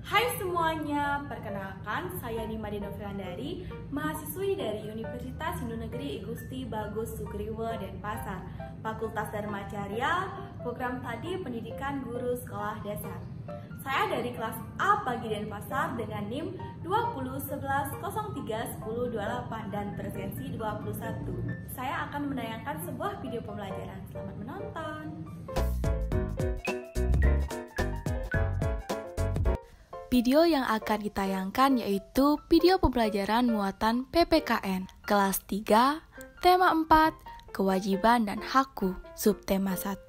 Hai semuanya, perkenalkan saya Nima Denoviandari, mahasiswi dari Universitas Hindu Negeri Igusti Bagus Sugriwo Denpasar, Fakultas Dharma Carya, Program Studi Pendidikan Guru Sekolah Dasar. Saya dari kelas A Pagi Denpasar dengan NIM 2011031028 dan presensi 21. Saya akan menayangkan sebuah video pembelajaran. Selamat menonton. Video yang akan ditayangkan yaitu video pembelajaran muatan PPKN kelas 3, tema 4, kewajiban dan hakku, subtema 1,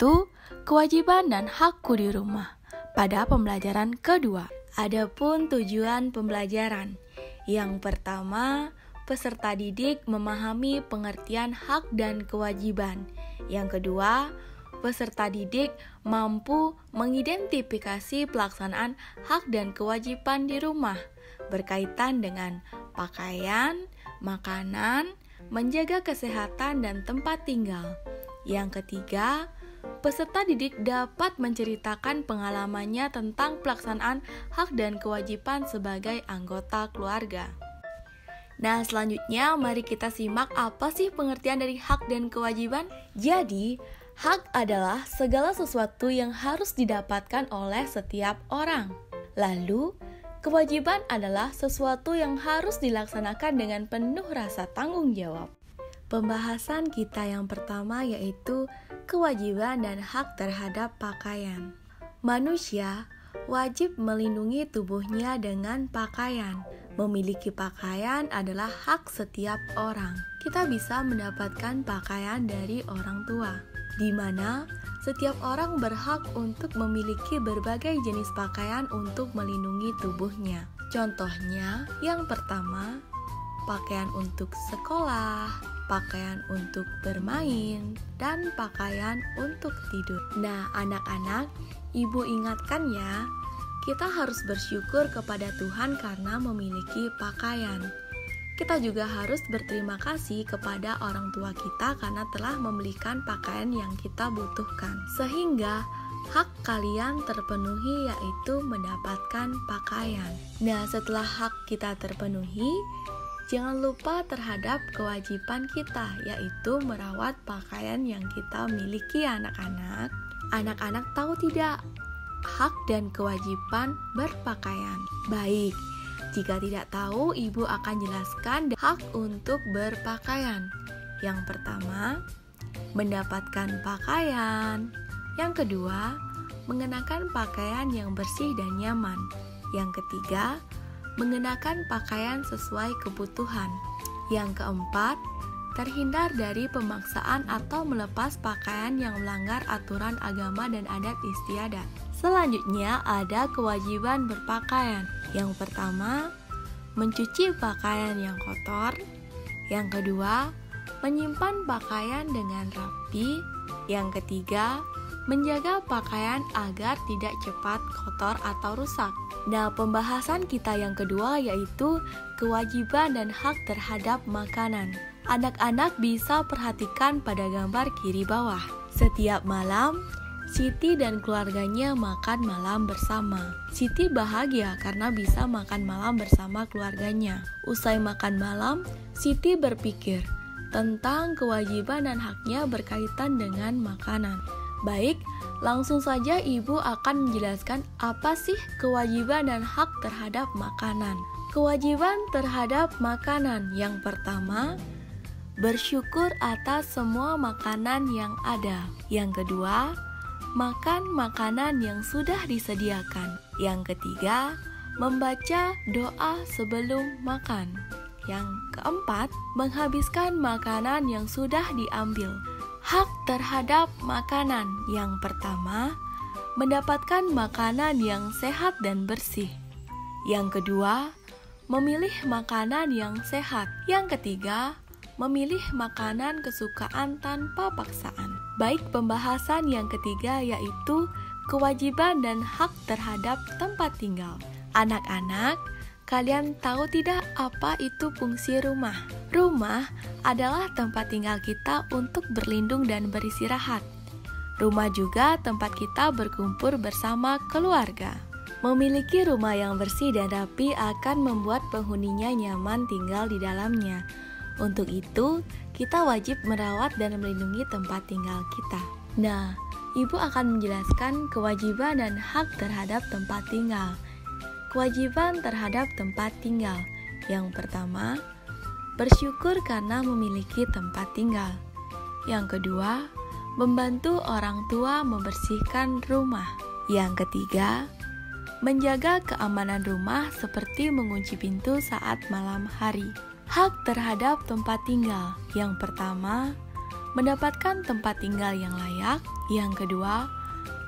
kewajiban dan hakku di rumah. Pada pembelajaran kedua, adapun tujuan pembelajaran. Yang pertama, peserta didik memahami pengertian hak dan kewajiban. Yang kedua, peserta didik mampu mengidentifikasi pelaksanaan hak dan kewajiban di rumah berkaitan dengan pakaian, makanan, menjaga kesehatan, dan tempat tinggal. Yang ketiga, peserta didik dapat menceritakan pengalamannya tentang pelaksanaan hak dan kewajiban sebagai anggota keluarga. Nah, selanjutnya mari kita simak apa sih pengertian dari hak dan kewajiban. Jadi, hak adalah segala sesuatu yang harus didapatkan oleh setiap orang. Lalu, kewajiban adalah sesuatu yang harus dilaksanakan dengan penuh rasa tanggung jawab. Pembahasan kita yang pertama yaitu kewajiban dan hak terhadap pakaian. Manusia wajib melindungi tubuhnya dengan pakaian. Memiliki pakaian adalah hak setiap orang. Kita bisa mendapatkan pakaian dari orang tua, di mana setiap orang berhak untuk memiliki berbagai jenis pakaian untuk melindungi tubuhnya. Contohnya, yang pertama, pakaian untuk sekolah, pakaian untuk bermain, dan pakaian untuk tidur. Nah, anak-anak, ibu ingatkan ya, kita harus bersyukur kepada Tuhan karena memiliki pakaian. Kita juga harus berterima kasih kepada orang tua kita karena telah membelikan pakaian yang kita butuhkan. Sehingga hak kalian terpenuhi yaitu mendapatkan pakaian. Nah, setelah hak kita terpenuhi, jangan lupa terhadap kewajiban kita yaitu merawat pakaian yang kita miliki anak-anak. Anak-anak tahu tidak hak dan kewajiban berpakaian? Baik. Jika tidak tahu, ibu akan jelaskan hak untuk berpakaian. Yang pertama, mendapatkan pakaian. Yang kedua, mengenakan pakaian yang bersih dan nyaman. Yang ketiga, mengenakan pakaian sesuai kebutuhan. Yang keempat, terhindar dari pemaksaan atau melepas pakaian yang melanggar aturan agama dan adat istiadat. Selanjutnya ada kewajiban berpakaian. Yang pertama, mencuci pakaian yang kotor. Yang kedua, menyimpan pakaian dengan rapi. Yang ketiga, menjaga pakaian agar tidak cepat kotor atau rusak. Nah, pembahasan kita yang kedua yaitu kewajiban dan hak terhadap makanan. Anak-anak bisa perhatikan pada gambar kiri bawah. Setiap malam, Siti dan keluarganya makan malam bersama. Siti bahagia karena bisa makan malam bersama keluarganya. Usai makan malam, Siti berpikir tentang kewajiban dan haknya berkaitan dengan makanan. Baik, langsung saja ibu akan menjelaskan apa sih kewajiban dan hak terhadap makanan. Kewajiban terhadap makanan yang pertama, bersyukur atas semua makanan yang ada. Yang kedua, makan makanan yang sudah disediakan. Yang ketiga, membaca doa sebelum makan. Yang keempat, menghabiskan makanan yang sudah diambil. Hak terhadap makanan yang pertama, mendapatkan makanan yang sehat dan bersih. Yang kedua, memilih makanan yang sehat. Yang ketiga, memilih makanan kesukaan tanpa paksaan. Baik, pembahasan yang ketiga yaitu kewajiban dan hak terhadap tempat tinggal. Anak-anak, kalian tahu tidak apa itu fungsi rumah? Rumah adalah tempat tinggal kita untuk berlindung dan beristirahat. Rumah juga tempat kita berkumpul bersama keluarga. Memiliki rumah yang bersih dan rapi akan membuat penghuninya nyaman tinggal di dalamnya. Untuk itu, kita wajib merawat dan melindungi tempat tinggal kita. Nah, Ibu akan menjelaskan kewajiban dan hak terhadap tempat tinggal. Kewajiban terhadap tempat tinggal. Yang pertama, bersyukur karena memiliki tempat tinggal. Yang kedua, membantu orang tua membersihkan rumah. Yang ketiga, menjaga keamanan rumah seperti mengunci pintu saat malam hari. Hak terhadap tempat tinggal. Yang pertama, mendapatkan tempat tinggal yang layak. Yang kedua,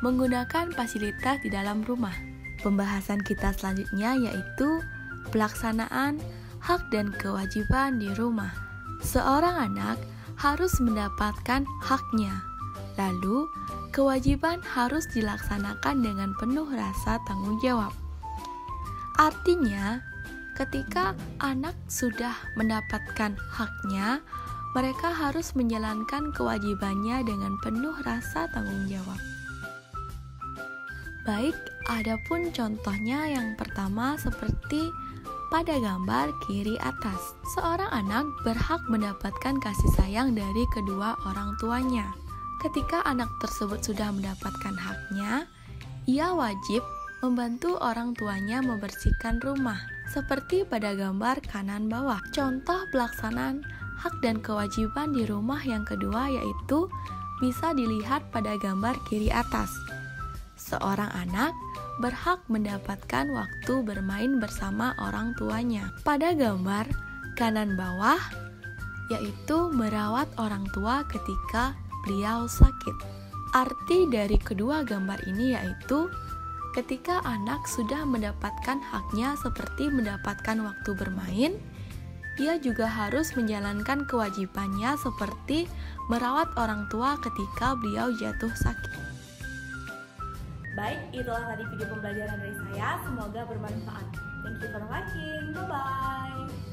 menggunakan fasilitas di dalam rumah. Pembahasan kita selanjutnya yaitu pelaksanaan hak dan kewajiban di rumah. Seorang anak harus mendapatkan haknya. Lalu, kewajiban harus dilaksanakan dengan penuh rasa tanggung jawab. Artinya, ketika anak sudah mendapatkan haknya, mereka harus menjalankan kewajibannya dengan penuh rasa tanggung jawab. Baik, adapun contohnya yang pertama seperti pada gambar kiri atas. Seorang anak berhak mendapatkan kasih sayang dari kedua orang tuanya. Ketika anak tersebut sudah mendapatkan haknya, ia wajib membantu orang tuanya membersihkan rumah, seperti pada gambar kanan bawah. Contoh pelaksanaan hak dan kewajiban di rumah yang kedua yaitu bisa dilihat pada gambar kiri atas. Seorang anak berhak mendapatkan waktu bermain bersama orang tuanya. Pada gambar kanan bawah yaitu merawat orang tua ketika beliau sakit. Arti dari kedua gambar ini yaitu ketika anak sudah mendapatkan haknya seperti mendapatkan waktu bermain, ia juga harus menjalankan kewajibannya seperti merawat orang tua ketika beliau jatuh sakit. Baik, itulah tadi video pembelajaran dari saya. Semoga bermanfaat. Thank you for watching. Bye-bye.